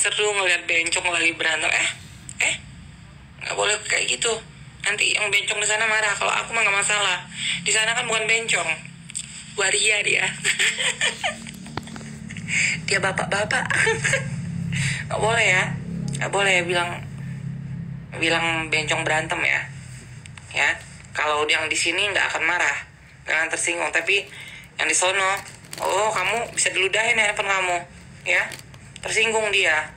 seru ngeliat bencong lagi berantem. Nggak boleh kayak gitu. Nanti yang bencong di sana marah. Kalau aku mah nggak masalah. Di sana kan bukan bencong, waria dia. Dia bapak-bapak. Nggak boleh ya. Nggak boleh bilang bencong berantem ya. Ya. Kalau yang di sini nggak akan marah, nggak akan tersinggung. Tapi yang di sono, oh kamu bisa diludahin handphone kamu, ya. Tersinggung dia.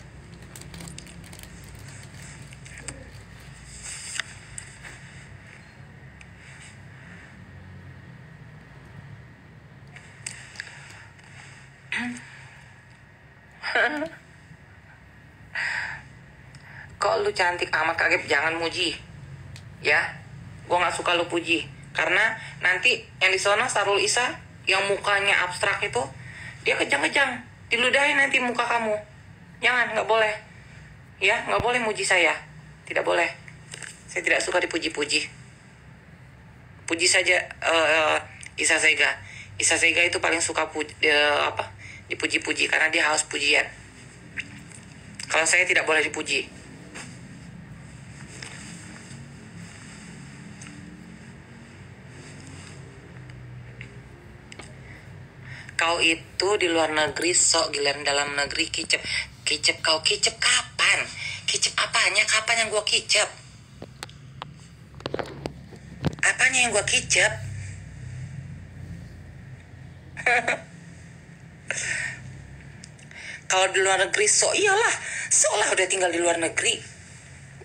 Kok lu cantik amat kaget, jangan muji. Ya, gue nggak suka lu puji. Karena nanti yang di sono Sarul Isa, yang mukanya abstrak itu, dia kejang-kejang. Diludahin nanti muka kamu. Jangan, nggak boleh. Ya, nggak boleh muji saya. Tidak boleh. Saya tidak suka dipuji-puji. Puji saja Isa Sega. Isa Sega itu paling suka dipuji-puji karena dia haus pujian. Kalau saya tidak boleh dipuji. Kau itu di luar negeri sok, giliran dalam negeri kicep. Kicep kau, kicep kapan? Kicep apanya? Kapan yang gua kicep? Apanya yang gua kicep? Kalau di luar negeri sok, iyalah. Sok lah udah tinggal di luar negeri.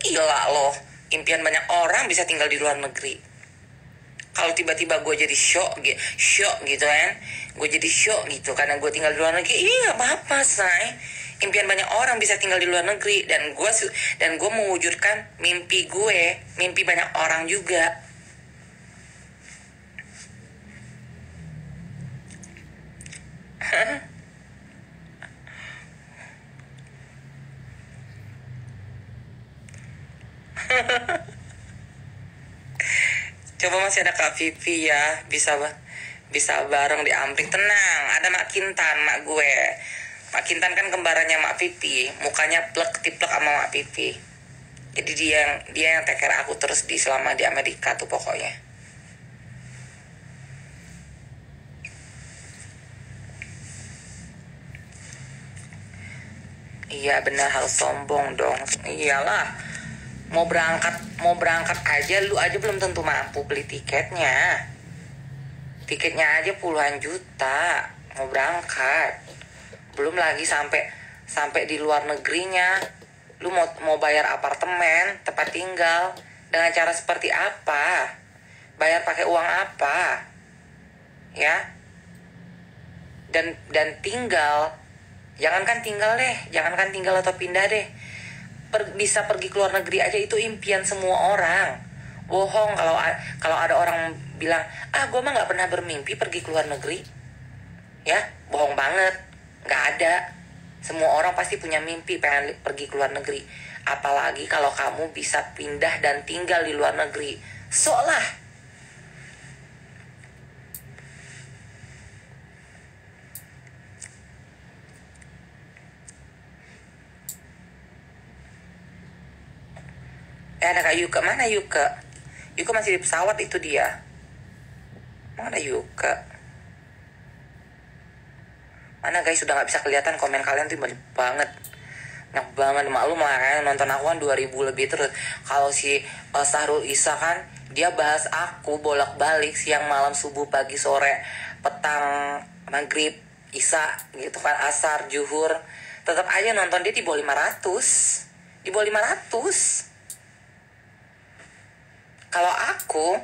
Gila loh, impian banyak orang bisa tinggal di luar negeri. Kalau tiba-tiba gue jadi shock gitu kan, gue jadi shock gitu karena gue tinggal di luar negeri, iya apa-apa say. Impian banyak orang bisa tinggal di luar negeri, dan gue mewujudkan mimpi gue, mimpi banyak orang juga. Coba masih ada Kak Vivi ya, bisa bareng di Amrik. Tenang, ada Mak Kintan, mak gue. Mak Kintan kan kembarannya Mak Vivi, mukanya plek-tiplek sama Mak Vivi. Jadi dia yang take care aku terus selama di Amerika tuh pokoknya. Iya benar, harus sombong dong. Iyalah. Mau berangkat aja, lu aja belum tentu mampu beli tiketnya. Tiketnya aja puluhan juta mau berangkat. Belum lagi sampai di luar negerinya. Lu mau bayar apartemen, tempat tinggal dengan cara seperti apa? Bayar pakai uang apa? Ya. Dan tinggal, jangankan tinggal atau pindah deh. Bisa pergi ke luar negeri aja itu impian semua orang. Bohong kalau ada orang bilang, gue mah nggak pernah bermimpi pergi ke luar negeri. Ya, bohong banget. Nggak ada. Semua orang pasti punya mimpi pengen pergi ke luar negeri. Apalagi kalau kamu bisa pindah dan tinggal di luar negeri. Sok lah. Ada Kak Yuka, mana Yuka? Yuka masih di pesawat itu dia. Mana Yuka? Mana guys, sudah gak bisa kelihatan komen kalian tuh banyak banget. Banyak banget, maklum lah kan, nonton aku kan 2000 lebih terus. Kalau si Sahrul Isa kan, dia bahas aku bolak-balik siang malam subuh pagi sore petang maghrib Isa gitu kan, asar juhur. Tetap aja nonton dia di bawah 500. Di bawah 500. Kalau aku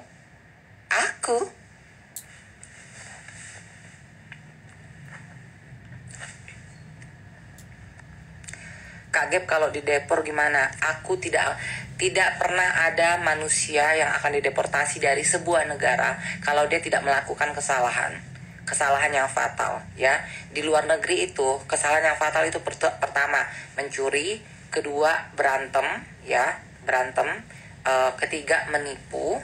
Kak Gep, kalau di depor gimana? Aku tidak pernah ada manusia yang akan dideportasi dari sebuah negara kalau dia tidak melakukan kesalahan yang fatal, ya. Di luar negeri itu kesalahan yang fatal itu pertama mencuri, kedua berantem, ketiga menipu,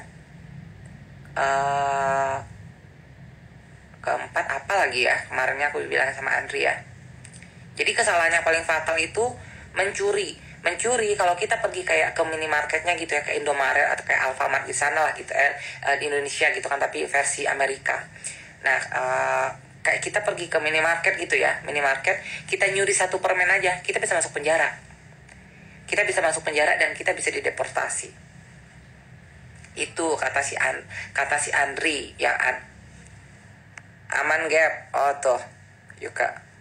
keempat apa lagi ya, kemarinnya aku bilang sama Andri ya. Jadi kesalahan yang paling fatal itu Mencuri kalau kita pergi kayak ke minimarketnya gitu ya, ke Indomaret atau kayak Alfamart di sana lah gitu di Indonesia gitu kan, tapi versi Amerika. Nah, kayak kita pergi ke minimarket gitu ya, minimarket, kita nyuri satu permen aja, kita bisa masuk penjara. Kita bisa masuk penjara dan kita bisa dideportasi. Itu kata si Andri yang aman gap. Oh tuh, Yuka.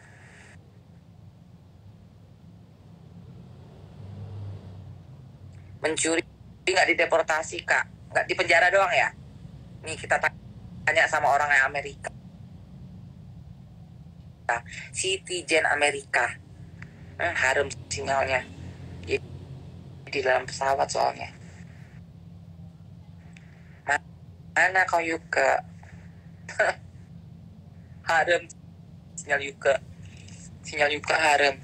Mencuri nggak dideportasi kak, nggak di penjara doang ya. Nih kita tanya sama orang yang Amerika, citizen Amerika. Harem sinyalnya di dalam pesawat soalnya. Mana kau Yuka? Harem sinyal Yuka harem.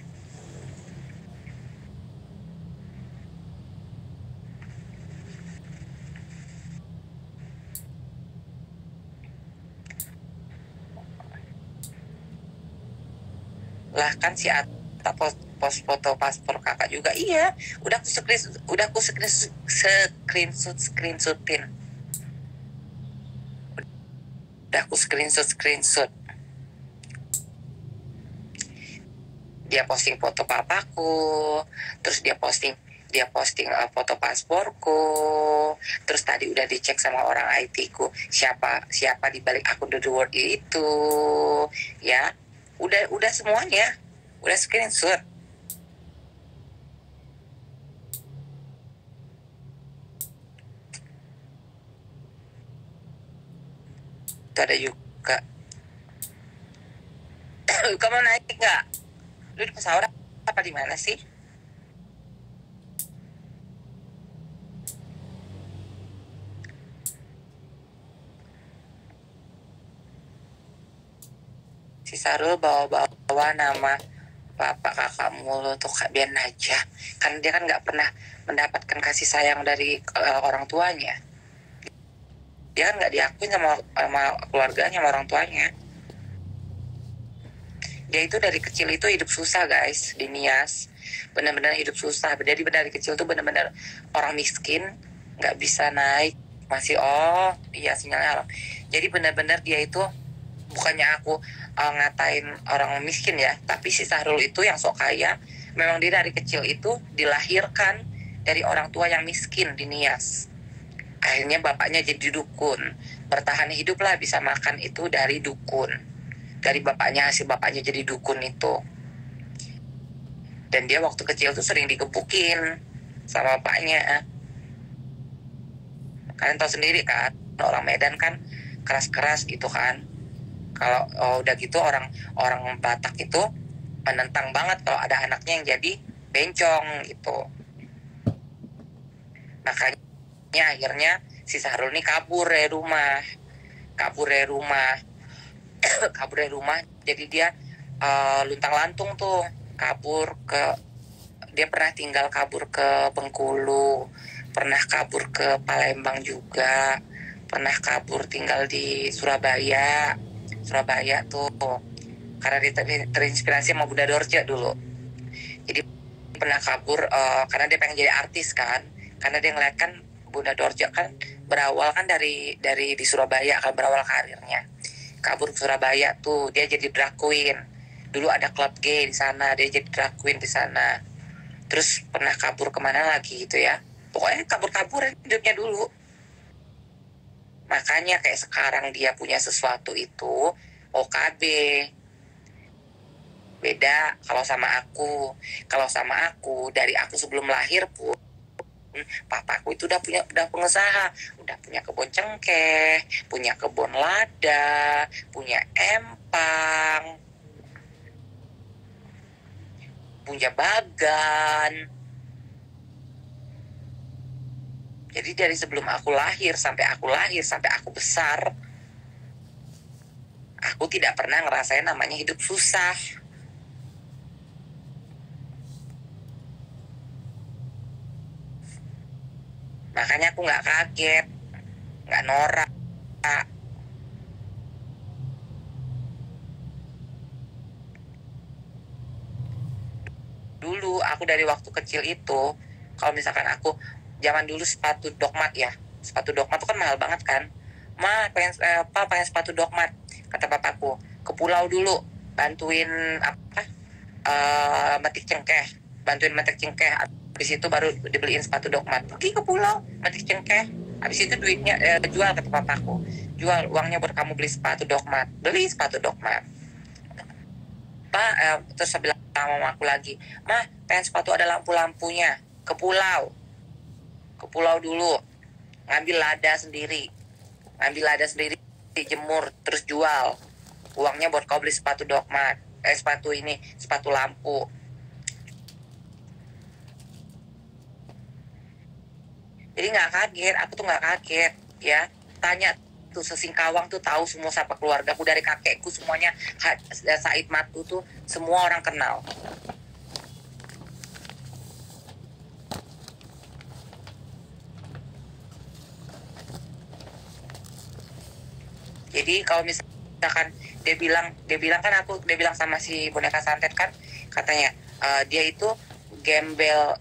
Lah kan si Atta post foto paspor kakak juga. Iya, udah aku screenshotin. Udah aku screenshot. Dia posting foto papaku, terus dia posting foto pasporku, terus tadi udah dicek sama orang IT ku siapa di balik akun The World itu, ya udah semuanya, udah screenshot. Itu ada Yuka. Yuka mau naik nggak? Lu di pesawat apa di mana sih? Si Sarul bawa nama bapak kakak mulu tuh, kak biar aja. Kan dia kan nggak pernah mendapatkan kasih sayang dari orang tuanya. Dia kan nggak diakuin sama keluarganya, sama orang tuanya. Dia itu dari kecil itu hidup susah guys di Nias, benar-benar hidup susah. Jadi dari kecil tuh benar-benar orang miskin, nggak bisa naik, masih iya sinyalnya. Jadi benar-benar dia itu, bukannya aku ngatain orang miskin ya, tapi si Sahrul itu yang sok kaya, memang dia dari kecil itu dilahirkan dari orang tua yang miskin di Nias. Akhirnya bapaknya jadi dukun, bertahan hidup lah, bisa makan itu dari dukun, dari bapaknya, hasil bapaknya jadi dukun itu. Dan dia waktu kecil tuh sering digebukin sama bapaknya. Kalian tahu sendiri kan, orang Medan kan keras-keras gitu kan. Kalau udah gitu orang Batak itu menentang banget kalau ada anaknya yang jadi bencong gitu. Makanya akhirnya si Sahrul ini kabur dari rumah. Jadi dia luntang-lantung tuh dia pernah kabur ke Bengkulu, pernah kabur ke Palembang juga, pernah kabur tinggal di Surabaya tuh, karena dia terinspirasi sama Bunda Dorce dulu. Jadi pernah kabur karena dia pengen jadi artis kan, karena dia ngeliat kan Bunda Dorce kan berawal kan dari di Surabaya kan, berawal karirnya kabur ke Surabaya tuh, dia jadi drag queen. Dulu ada klub gay di sana, dia jadi drag queen di sana. Terus pernah kabur kemana lagi gitu ya, pokoknya kabur hidupnya dulu. Makanya kayak sekarang dia punya sesuatu itu OKB. Beda kalau sama aku dari aku sebelum lahir pun, papaku itu udah pengusaha, udah punya kebun cengkeh, punya kebun lada, punya empang, punya bagan. Jadi dari sebelum aku lahir sampai aku besar, aku tidak pernah ngerasain namanya hidup susah. Makanya aku nggak kaget, nggak norak. Dulu aku dari waktu kecil itu, kalau misalkan aku zaman dulu sepatu dogmat ya, sepatu dogmat itu kan mahal banget kan. Pengen sepatu dogmat, kata papaku, ke pulau dulu, bantuin apa, metik cengkeh, habis itu baru dibeliin sepatu dogmat. Pergi ke pulau, metik cengkeh, habis itu duitnya jual, kata papaku, jual uangnya buat kamu beli sepatu dogmat. Beli sepatu dogmat. Terus saya bilang sama mama aku lagi, mah pengen sepatu ada lampu-lampunya, ke pulau dulu, ngambil lada sendiri, dijemur, terus jual, uangnya buat kau beli sepatu dogmat, sepatu lampu. Jadi aku tuh nggak kaget ya. Tanya tuh Sesingkawang tuh tahu semua siapa keluargaku, dari kakekku semuanya Said Matu tuh semua orang kenal. Jadi kalau misalkan dia bilang kan dia bilang sama si boneka santet kan, katanya dia itu gembel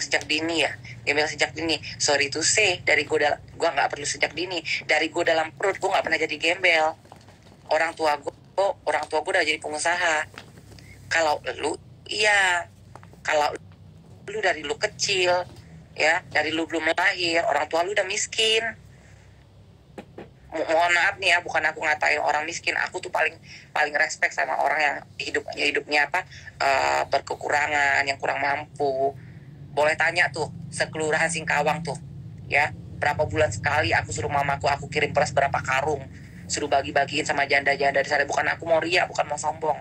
sejak dini ya. Gembel sejak dini. Sorry to say, gua nggak perlu sejak dini. Dari gua dalam perut gua nggak pernah jadi gembel. Orang tua gua udah jadi pengusaha. Kalau lu, iya. Kalau lu dari lu kecil, ya, dari lu belum lahir, orang tua lu udah miskin. Mohon maaf nih ya, bukan aku ngatain orang miskin. Aku tuh paling respect sama orang yang hidupnya berkekurangan, yang kurang mampu. Boleh tanya tuh sekelurahan Singkawang tuh, ya, berapa bulan sekali aku suruh mamaku, aku kirim beras berapa karung, suruh bagi-bagiin sama janda-janda di sana. Bukan aku mau ria, bukan mau sombong.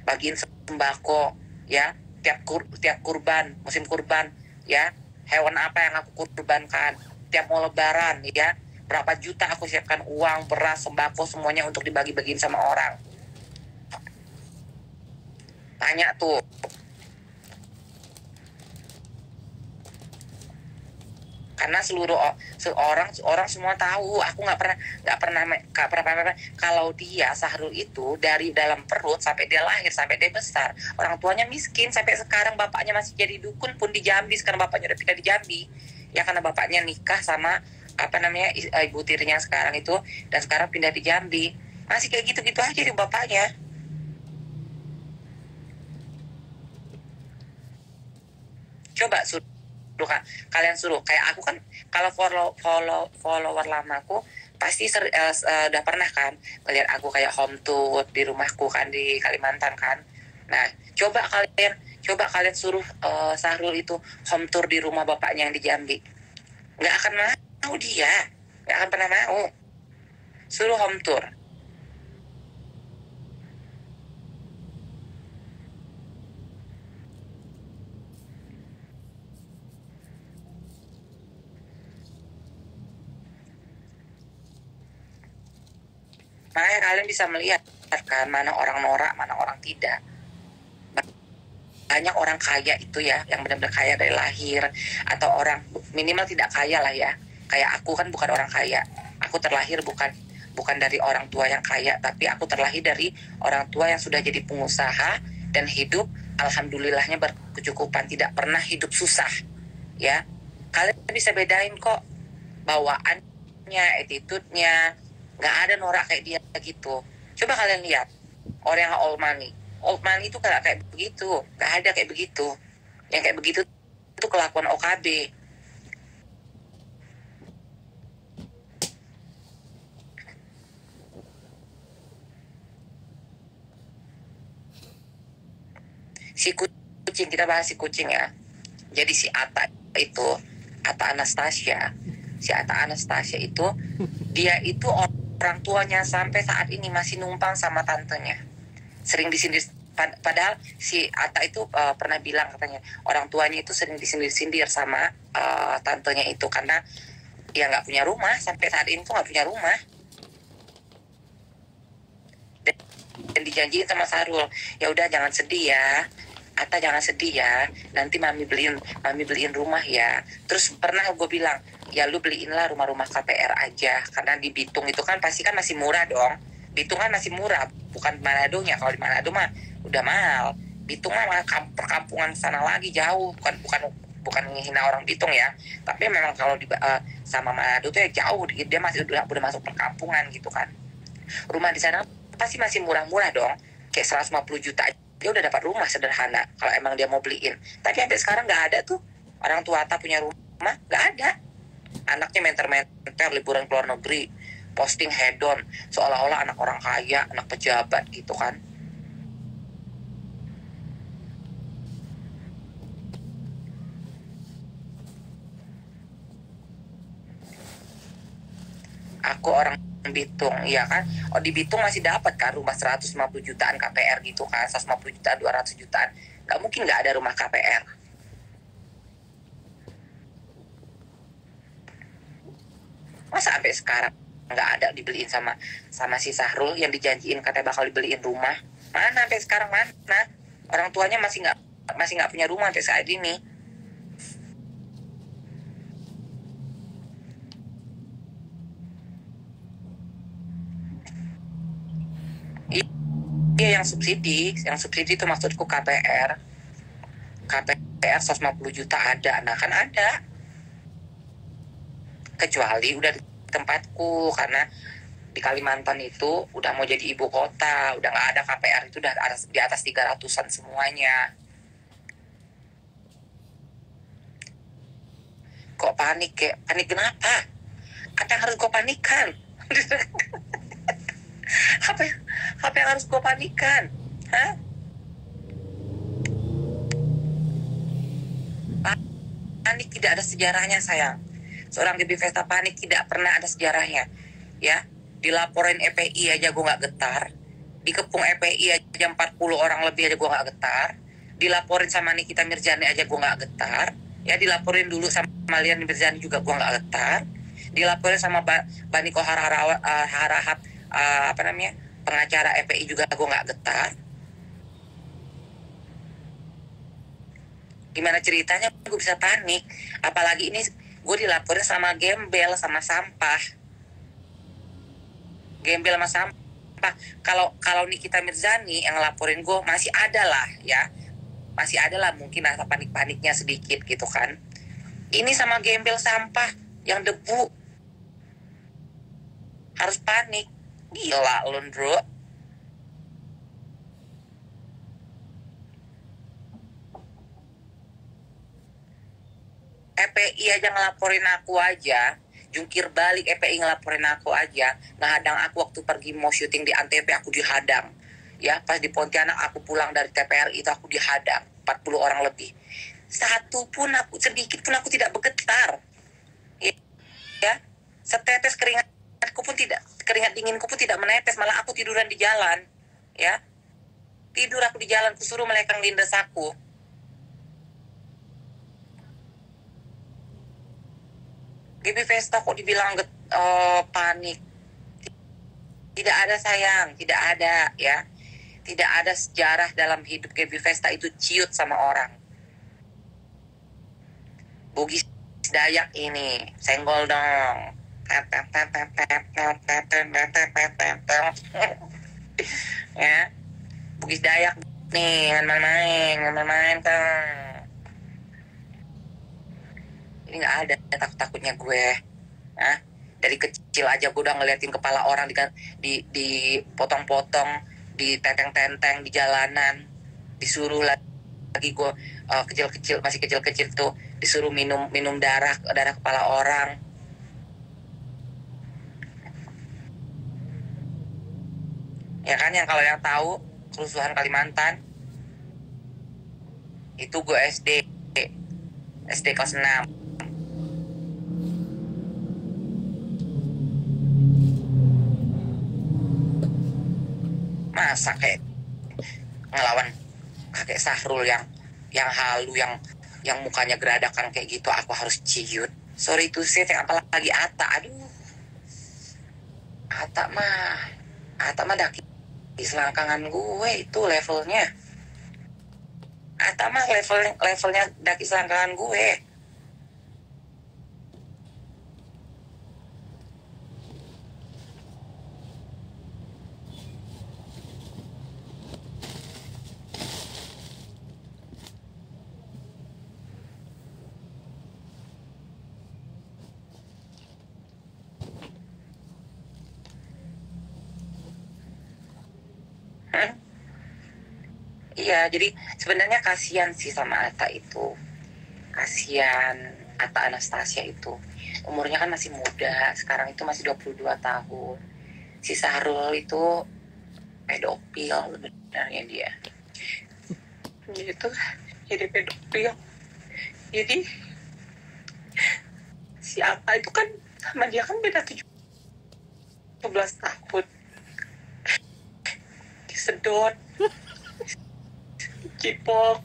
Bagiin sembako, ya, tiap kurban, musim kurban, ya, hewan apa yang aku kurbankan, tiap mau lebaran, ya, berapa juta aku siapkan uang, beras, sembako, semuanya untuk dibagi-bagiin sama orang. Tanya tuh. Karena seluruh orang semua tahu, aku nggak pernah kalau dia Sahrul itu dari dalam perut sampai dia lahir sampai dia besar, orang tuanya miskin, sampai sekarang bapaknya masih jadi dukun pun di Jambi. Sekarang bapaknya udah pindah di Jambi ya, karena bapaknya nikah sama ibu tirinya sekarang itu, dan sekarang pindah di Jambi. Masih kayak gitu-gitu aja di bapaknya. Coba kalian suruh, kayak aku kan, kalau follower lamaku pasti udah pernah kan ngeliat aku kayak home tour di rumahku kan di Kalimantan kan. Nah, coba kalian suruh Sahrul itu home tour di rumah bapaknya yang di Jambi, nggak akan mau dia, nggak akan pernah mau. Suruh home tour. Makanya kalian bisa melihat kan mana orang norak, mana orang tidak. Banyak orang kaya itu ya, yang benar-benar kaya dari lahir, atau orang minimal tidak kaya lah ya. Kayak aku kan bukan orang kaya. Aku terlahir bukan dari orang tua yang kaya, tapi aku terlahir dari orang tua yang sudah jadi pengusaha dan hidup alhamdulillahnya berkecukupan, tidak pernah hidup susah. Ya, kalian bisa bedain kok bawaannya, attitude-nya. Nggak ada norak kayak dia gitu. Coba kalian lihat orang yang old money itu kayak begitu, nggak ada kayak begitu. Yang kayak begitu itu kelakuan OKB. Si kucing, kita bahas si kucing ya. Jadi si Atta Anastasia itu dia itu orang tuanya sampai saat ini masih numpang sama tantenya, sering disindir. Padahal si Atta itu pernah bilang katanya orang tuanya itu sering disindir-sindir sama tantenya itu, karena dia nggak punya rumah, sampai saat ini tuh nggak punya rumah. Dan dijanjiin sama Sahrul, ya udah jangan sedih ya, Atta jangan sedih ya, nanti mami beliin rumah ya. Terus pernah gue bilang, ya lu beliinlah rumah-rumah KPR aja, karena di Bitung itu kan pasti kan masih murah dong. Bitung kan masih murah, bukan Manado nya. Kalau di Manado mah udah mahal. Bitung mah perkampungan sana lagi jauh, bukan menghina orang Bitung ya, tapi memang kalau sama Manado tuh ya jauh, dia masih udah masuk perkampungan gitu kan. Rumah di sana pasti masih murah-murah dong, kayak 150 juta dia udah dapat rumah sederhana kalau emang dia mau beliin. Tapi sampai sekarang nggak ada tuh orang tua tak punya rumah, nggak ada. Anaknya menter-menter liburan ke luar negeri, posting hedon seolah-olah anak orang kaya, anak pejabat gitu kan. Aku orang Bitung, iya kan? Oh, di Bitung masih dapat kan rumah 150 jutaan KPR gitu kan, 150 jutaan, 200 jutaan. Nggak mungkin nggak ada rumah KPR. Masa sampai sekarang nggak ada dibeliin sama si Sahrul yang dijanjiin katanya bakal dibeliin rumah? Mana sampai sekarang mana? Orang tuanya masih nggak punya rumah sampai saat ini. Iya, yang subsidi itu maksudku KPR. KPR 150 juta ada, nah kan ada. Kecuali udah di tempatku, karena di Kalimantan itu udah mau jadi ibu kota, udah nggak ada KPR, itu udah di atas 300-an semuanya. Kok panik kayak panik kenapa? Apa yang harus gue panikkan? apa yang harus gue panikkan? Hah? Panik tidak ada sejarahnya sayang. Seorang Gaby Vesta panik tidak pernah ada sejarahnya. Ya, dilaporin EPI aja gue nggak getar. Dikepung EPI aja 40 orang lebih aja gue nggak getar. Dilaporin sama Nikita Mirzani aja gue nggak getar. Ya, dilaporin dulu sama Lian Mirzani juga gue nggak getar. Dilaporin sama Baniko Harahap, apa namanya, pengacara EPI juga gue nggak getar. Gimana ceritanya gue bisa panik? Apalagi ini gue dilaporin sama gembel, sama sampah. Gembel sama sampah. Kalau Nikita Mirzani yang laporin gue masih ada lah ya. Masih ada lah mungkin rasa panik-paniknya sedikit gitu kan. Ini sama gembel sampah yang debu. Harus panik. Gila lu, bro. EPI aja ngelaporin aku aja, jungkir balik EPI ngelaporin aku aja, ngehadang aku waktu pergi mau syuting di Antv, aku dihadang. Ya, pas di Pontianak aku pulang dari TPR itu aku dihadang, 40 orang lebih. Sedikit pun aku tidak bergetar. Ya, setetes keringat dinginku pun tidak menetes, malah aku tiduran di jalan. Ya, tidur aku di jalan, kusuruh melekang lindas aku. Gaby Vesta kok dibilang panik? Tidak ada sayang, tidak ada ya. Tidak ada sejarah dalam hidup Gaby Vesta itu ciut sama orang. Bugis Dayak ini, senggol dong. Ya, Bugis Dayak nih, main-main kan. Ini nggak ada takut-takutnya gue. Hah? Dari kecil aja gue udah ngeliatin kepala orang dipotong-potong, ditenteng-tenteng di jalanan, disuruh lagi gue masih kecil-kecil tuh disuruh minum darah kepala orang. Ya kan, yang kalau yang tahu kerusuhan Kalimantan itu gue SD kelas 6. Masa kayak ngelawan kakek Sahrul yang halu, yang mukanya geradakan kayak gitu aku harus ciut. Sorry to say, apalagi Ata. Aduh, Ata mah daki selangkangan gue itu levelnya. Ata mah levelnya daki selangkangan gue. Iya, jadi sebenarnya kasihan sih sama Atta itu. Kasihan Atta Anastasia itu. Umurnya kan masih muda, sekarang itu masih 22 tahun. Si Sahrul itu pedofil sebenarnya dia. Gitu, jadi pedofil. Jadi si Atta itu kan sama dia kan beda 17 tahun. Disedot, cipok,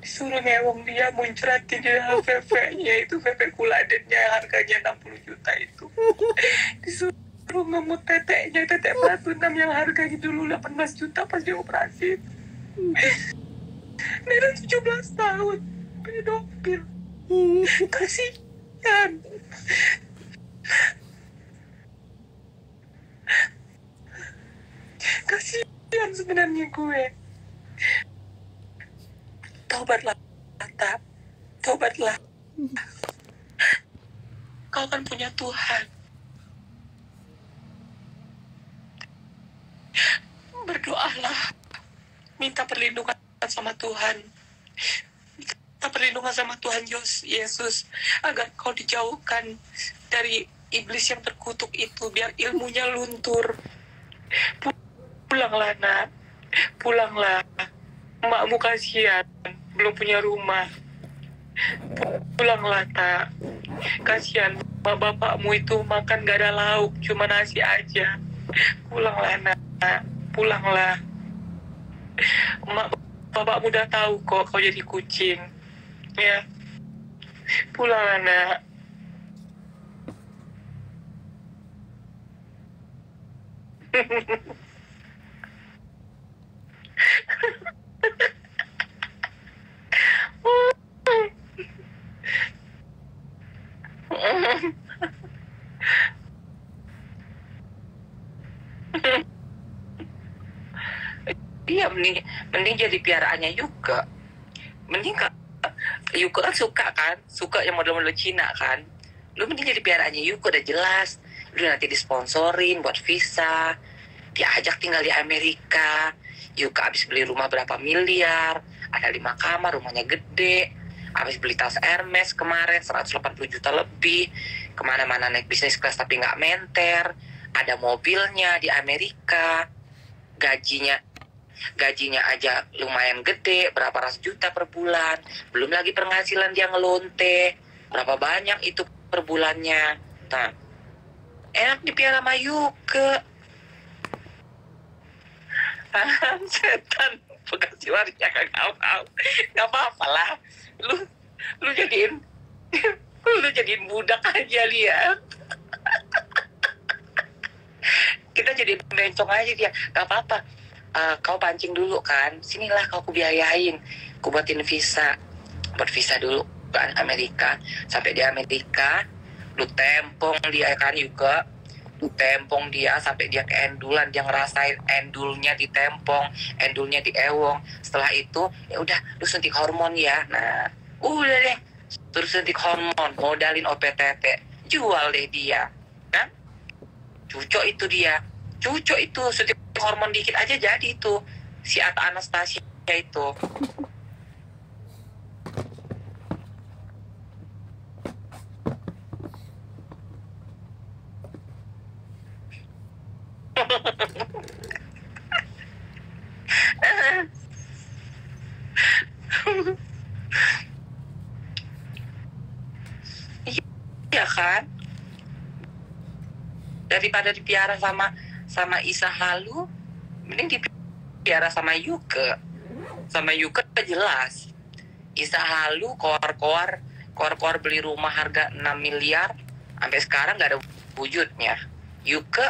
disuruh ngewong dia muncratin dia VV-nya itu, VV kuladennya harganya 60 juta itu. Disuruh ngemut teteknya, tetek Platinum yang harganya dulu 18 juta pas dia operasi. Dia 17 tahun, pedofil. Kasihan. Kasihan sebenarnya gue. Taubatlah, Atta. Taubatlah. Kau kan punya Tuhan. Berdoalah. Minta perlindungan sama Tuhan. Minta perlindungan sama Tuhan Yesus. Agar kau dijauhkan dari iblis yang terkutuk itu. Biar ilmunya luntur. Pulanglah, nak. Pulanglah. Emakmu kasihan. Belum punya rumah. Pulanglah, tak. Kasihan bapakmu itu makan gak ada lauk, cuma nasi aja. Pulanglah, nak. Pulanglah. Bapakmu udah tahu kok kau jadi kucing. Ya. Pulanglah, nak. Iya, mending jadi piaraannya Yuke. Mending Yuke kan suka yang model-model Cina kan. Lu mending jadi piaraannya Yuke, udah jelas. Lu nanti disponsorin buat visa, diajak tinggal di Amerika. Yuke abis beli rumah berapa miliar, ada 5 kamar, rumahnya gede. Abis beli tas Hermes kemarin 180 juta lebih. Kemana-mana naik bisnis kelas tapi nggak menter. Ada mobilnya di Amerika. Gajinya aja lumayan gede, berapa ratus juta per bulan. Belum lagi penghasilan dia ngelonte, berapa banyak itu per bulannya. Nah, enak dipiara sama Yuke. Setan, bekasi warisnya kagak mau. Gak apa-apa lah. Lu jadiin budak aja, lihat. Kita jadi bencong aja dia, gak apa-apa. Kau pancing dulu kan, sinilah kau biayain, ku buatin visa, buat visa dulu ke Amerika. Sampai di Amerika, lu tempong dia kan juga, lu tempong dia sampai dia keendulan, dia ngerasain endulnya ditempong, endulnya diewong. Setelah itu, ya udah, lu suntik hormon ya. Nah, udah deh, terus suntik hormon, modalin OPTT, jual deh dia, kan? Cucok itu dia. Cucok itu, suntik hormon dikit aja jadi itu. Si Atta Anastasia itu. Iya kan? Daripada dipiara sama Isa Halu, mending dipiara sama Yuke. Sama Yuke jelas. Isa Halu koar-koar beli rumah harga 6 miliar, sampai sekarang gak ada wujudnya. Yuke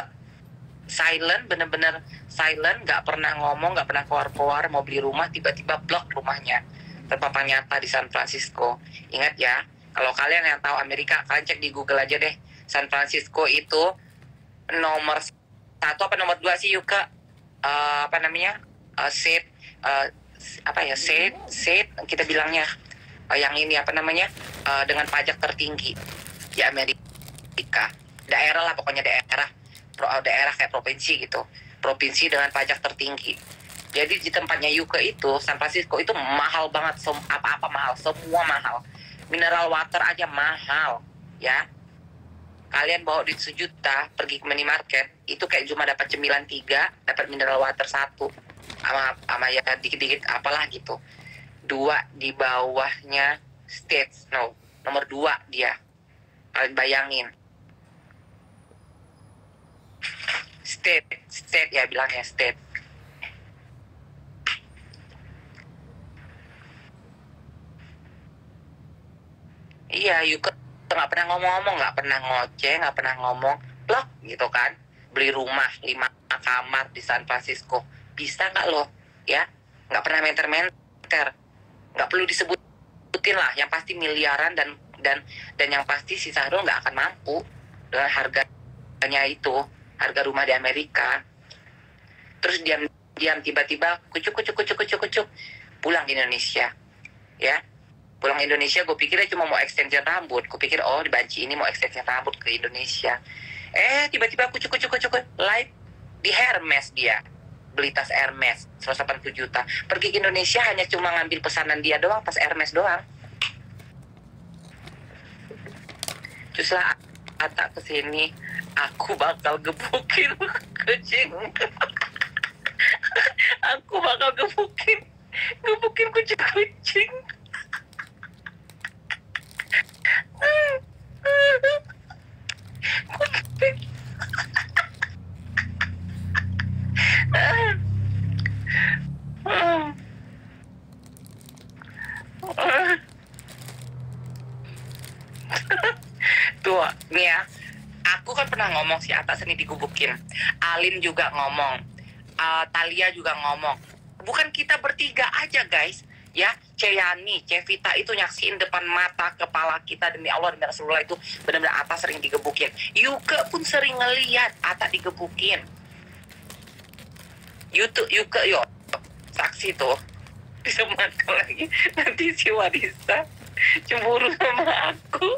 silent, bener-bener silent, gak pernah ngomong, gak pernah koar-koar mau beli rumah, tiba-tiba blok rumahnya terpapar nyata di San Francisco. Ingat ya, kalau kalian yang tahu Amerika, kalian cek di Google aja deh. San Francisco itu nomor 1 apa nomor 2 sih Yuke? Apa namanya? State kita bilangnya yang ini apa namanya? Dengan pajak tertinggi di Amerika. Daerah lah, pokoknya daerah kayak provinsi gitu. provinsi dengan pajak tertinggi. Jadi di tempatnya Yuka itu, San Francisco itu mahal banget, apa-apa mahal, semua mahal. Mineral water aja mahal, ya. Kalian bawa duit 1 juta, pergi ke minimarket, itu kayak cuma dapat cemilan 3, dapat mineral water 1, sama ya dikit-dikit apalah gitu. 2 di bawahnya States, nomor 2 dia. Kalian bayangin. State ya bilangnya state. Iya, Yuka nggak pernah ngomong-ngomong, nggak pernah ngoceh, nggak pernah ngomong, blok gitu kan. Beli rumah 5 kamar di San Francisco, bisa nggak lo? Ya, nggak pernah menter-menter, nggak perlu disebutin lah. Yang pasti miliaran dan yang pasti si Sahrul nggak akan mampu dengan harganya itu, harga rumah di Amerika. Terus diam tiba-tiba kucuk pulang ke Indonesia, ya. Pulang Indonesia, gue pikir dia cuma mau extension rambut. Gue pikir, di Banci ini mau extension rambut ke Indonesia. Tiba-tiba kucuk live di Hermes dia. Beli tas Hermes, 180 juta. Pergi ke Indonesia hanya cuma ngambil pesanan dia doang, tas Hermes doang. Terus lah, Ata kesini, aku bakal gebukin kucing. Aku bakal gebukin kucing. Tuh, nih ya, aku kan pernah ngomong si Atta seni digubukin. Alin juga ngomong, Talia juga ngomong. Bukan kita bertiga aja guys, ya. Ceyani, Cevita itu nyaksiin depan mata kepala kita, demi Allah demi Rasulullah itu benar-benar Atta sering digebukin. Yuka pun sering ngeliat Atta digebukin. Yuka saksi tuh. Disemakan lagi nanti si Wadista cemburu sama aku.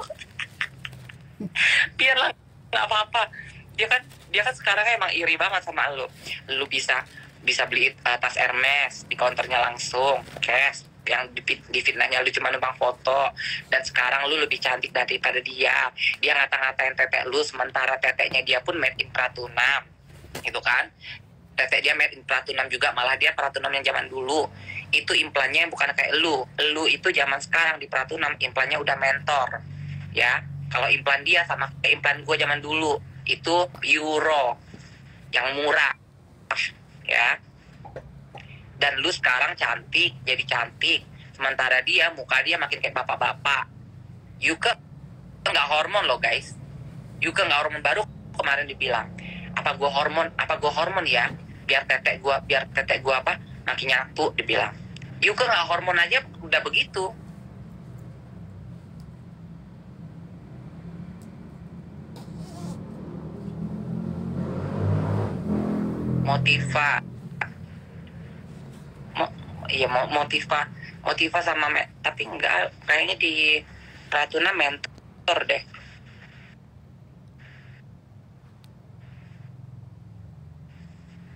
Biarlah, nggak apa-apa. Dia kan sekarang emang iri banget sama lu bisa beli tas Hermes di counternya langsung cash, yang di fitnahnya lu cuma numpang foto, dan sekarang lu lebih cantik daripada dia ngata-ngatain tetek lu, sementara teteknya dia pun made in Pratunam gitu kan. Tetek dia made in Pratunam juga, malah dia Pratunam yang zaman dulu itu implannya bukan kayak lu itu zaman sekarang di Pratunam implannya udah mentor, ya. Kalau implan dia sama kayak implan gue zaman dulu, itu euro yang murah, ya. Dan lu sekarang cantik, jadi cantik. Sementara dia, muka dia makin kayak bapak-bapak. Yuka nggak hormon loh guys. Yuka nggak hormon, baru kemarin dibilang, apa gua hormon ya? Biar tetek gua apa? Makin nyatu, dibilang. Yuka nggak hormon aja udah begitu. Motiva sama tapi enggak, kayaknya di Ratuna mentor deh.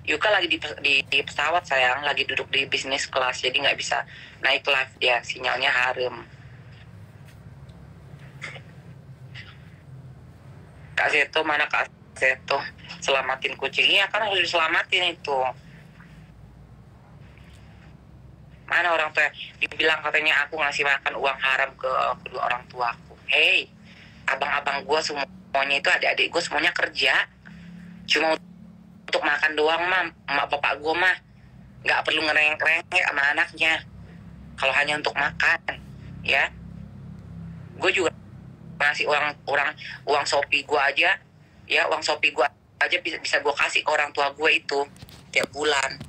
Yuka lagi di pesawat sayang, lagi duduk di bisnis kelas, jadi nggak bisa naik live dia, sinyalnya harem. Kak Seto, mana Kak Seto? Selamatin kucingnya kan harus diselamatin itu. Mana orang tua? Dibilang katanya aku ngasih makan uang haram ke kedua orang tuaku. Hey, abang-abang gue semuanya itu, adik-adik gue semuanya kerja. Cuma untuk makan doang mah, emak bapak gue mah nggak perlu ngerengek sama anaknya. Kalau hanya untuk makan, ya. Gue juga ngasih uang Shopee gue aja, ya, uang Shopee gue aja bisa gue kasih ke orang tua gue itu tiap bulan.